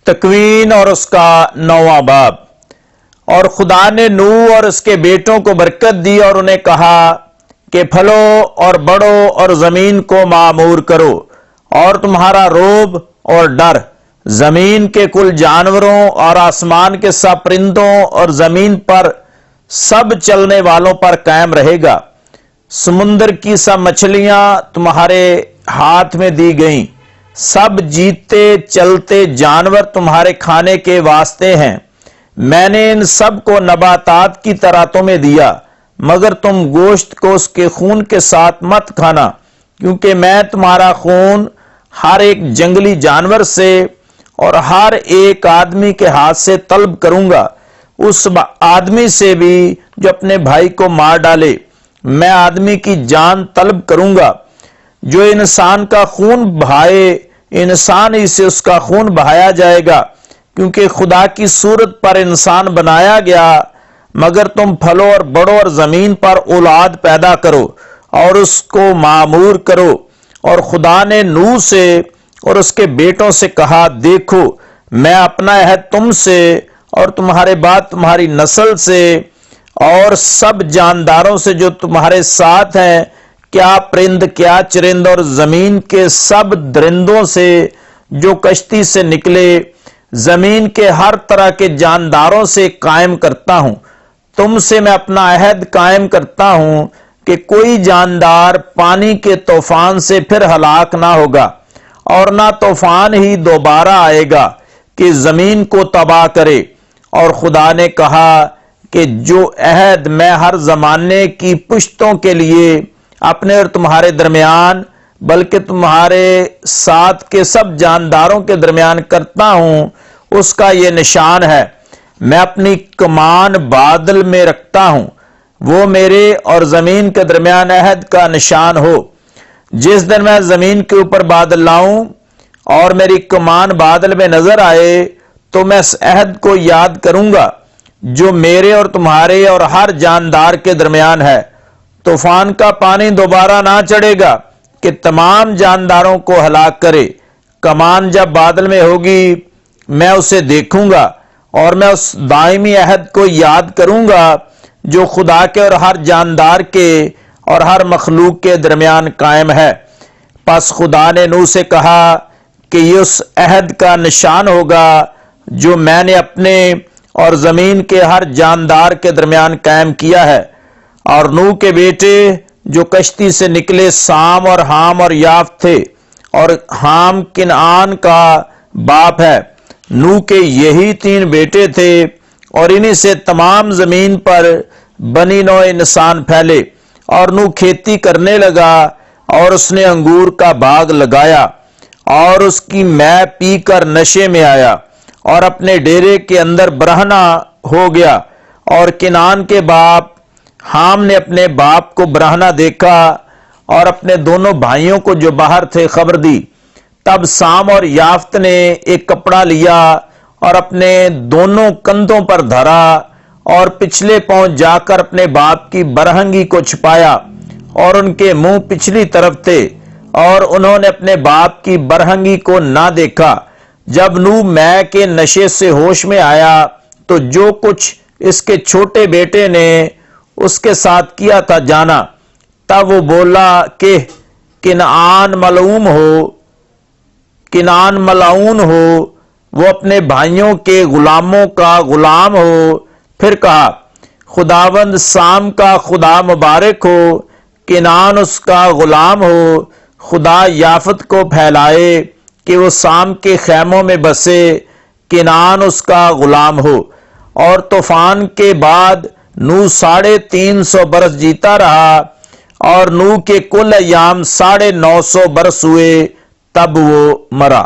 تکوین اور اس کا 9واں باب۔ اور خدا نے نوح اور اس کے بیٹوں کو برکت دی اور انہیں کہا کہ پھلو اور بڑھو اور زمین کو معمور کرو، اور تمہارا روب اور ڈر زمین کے کل جانوروں اور آسمان کے سب پرندوں اور زمین پر سب چلنے والوں پر قائم رہے گا۔ سمندر کی سب مچھلیاں تمہارے ہاتھ میں دی گئیں، سب جیتے چلتے جانور تمہارے کھانے کے واسطے ہیں۔ میں نے ان سب کو نباتات کی طرح تمہیں دیا، مگر تم گوشت کو اس کے خون کے ساتھ مت کھانا، کیونکہ میں تمہارا خون ہر ایک جنگلی جانور سے اور ہر ایک آدمی کے ہاتھ سے طلب کروں گا، اس آدمی سے بھی جو اپنے بھائی کو مار ڈالے۔ میں آدمی کی جان طلب کروں گا۔ جو انسان کا خون بہائے، انسان ہی سے اس کا خون بہایا جائے گا، کیونکہ خدا کی صورت پر انسان بنایا گیا۔ مگر تم پھلو اور بڑھو اور زمین پر اولاد پیدا کرو اور اس کو معمور کرو۔ اور خدا نے نوح سے اور اس کے بیٹوں سے کہا، دیکھو میں اپنا عہد تم سے اور تمہارے بعد تمہاری نسل سے اور سب جانداروں سے جو تمہارے ساتھ ہیں، کیا پرند کیا چرند اور زمین کے سب درندوں سے جو کشتی سے نکلے، زمین کے ہر طرح کے جانداروں سے قائم کرتا ہوں۔ تم سے میں اپنا عہد قائم کرتا ہوں کہ کوئی جاندار پانی کے طوفان سے پھر ہلاک نہ ہوگا، اور نہ طوفان ہی دوبارہ آئے گا کہ زمین کو تباہ کرے۔ اور خدا نے کہا کہ جو عہد میں ہر زمانے کی پشتوں کے لیے اپنے اور تمہارے درمیان بلکہ تمہارے ساتھ کے سب جانداروں کے درمیان کرتا ہوں، اس کا یہ نشان ہے، میں اپنی کمان بادل میں رکھتا ہوں، وہ میرے اور زمین کے درمیان عہد کا نشان ہو۔ جس دن میں زمین کے اوپر بادل لاؤں اور میری کمان بادل میں نظر آئے، تو میں اس عہد کو یاد کروں گا جو میرے اور تمہارے اور ہر جاندار کے درمیان ہے۔ طوفان کا پانی دوبارہ نہ چڑھے گا کہ تمام جانداروں کو ہلاک کرے۔ کمان جب بادل میں ہوگی، میں اسے دیکھوں گا اور میں اس دائمی عہد کو یاد کروں گا جو خدا کے اور ہر جاندار کے اور ہر مخلوق کے درمیان قائم ہے۔ پس خدا نے نوح سے کہا کہ یہ اس عہد کا نشان ہوگا جو میں نے اپنے اور زمین کے ہر جاندار کے درمیان قائم کیا ہے۔ اور نوح کے بیٹے جو کشتی سے نکلے سام اور حام اور یافت تھے، اور حام کنعان کا باپ ہے۔ نوح کے یہی 3 بیٹے تھے، اور انہی سے تمام زمین پر بنی نوع انسان پھیلے۔ اور نوح کھیتی کرنے لگا، اور اس نے انگور کا باغ لگایا، اور اس کی مے پی کر نشے میں آیا، اور اپنے ڈیرے کے اندر برہنہ ہو گیا۔ اور کنعان کے باپ حام نے اپنے باپ کو برہنہ دیکھا اور اپنے دونوں بھائیوں کو جو باہر تھے خبر دی۔ تب سام اور یافت نے ایک کپڑا لیا اور اپنے دونوں کندھوں پر دھرا، اور پچھلے پاؤں جا کر اپنے باپ کی برہنگی کو چھپایا، اور ان کے منہ پچھلی طرف تھے، اور انہوں نے اپنے باپ کی برہنگی کو نہ دیکھا۔ جب نوح مے کے نشے سے ہوش میں آیا، تو جو کچھ اس کے چھوٹے بیٹے نے اس کے ساتھ کیا تھا جانا۔ تب وہ بولا کہ کنعان ملعون ہو، وہ اپنے بھائیوں کے غلاموں کا غلام ہو۔ پھر کہا، خداوند سام کا خدا مبارک ہو، کنعان اس کا غلام ہو۔ خدا یافت کو پھیلائے کہ وہ سام کے خیموں میں بسے، کنعان اس کا غلام ہو۔ اور طوفان کے بعد نوح 350 برس جیتا رہا، اور نوح کے کل ایام 950 برس ہوئے، تب وہ مرا۔